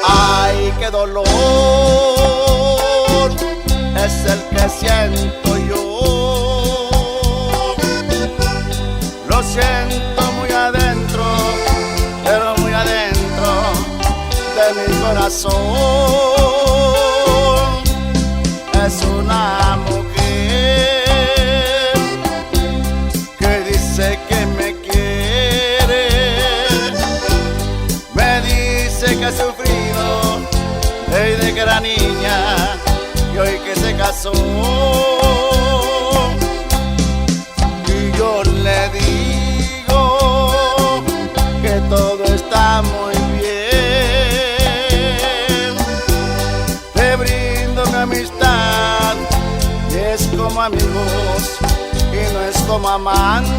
Ay, qué dolor es el que siento yo. Lo siento muy adentro, pero muy adentro de mi corazón. Es una mujer que dice que me quiere, me dice que ha sufrido desde que era niña y hoy que se casó. Y yo le digo que todo está muy bien, te brindo mi amistad y es como amigos y no es como amante.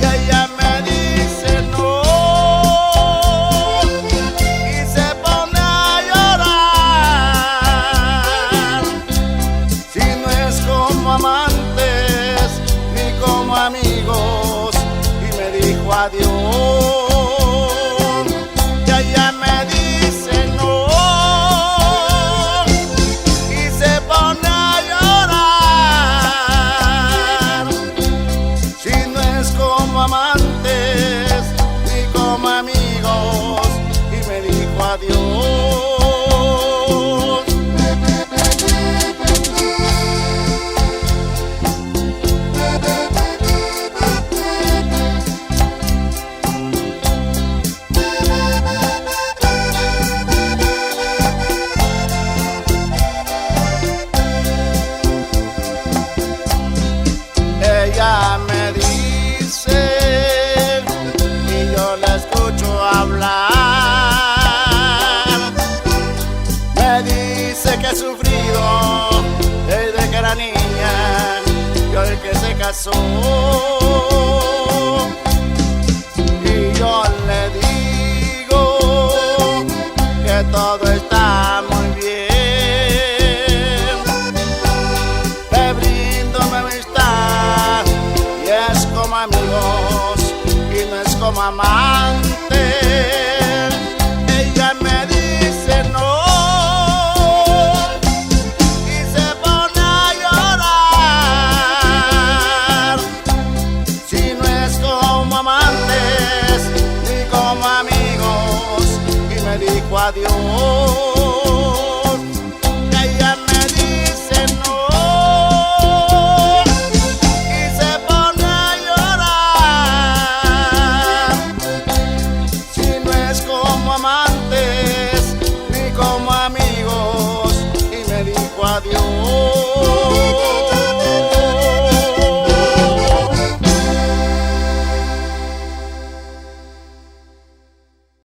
Y ella me dice no y se pone a llorar. Si no es como amantes ni como amigos, y me dijo adiós. Y ella me dice no y se pone a llorar. Si no es como amantes ni como amigos, y me dijo adiós. Ella me dice y yo la escucho hablar. Me dice que ha sufrido desde que era niña y hoy que se casó. Y yo le digo que todo está muy bien, te brindo mi amistad y es como amigos y no es como amante. Ella me dice no y se pone a llorar. Si no es como amantes ni como amigos, y me dijo adiós.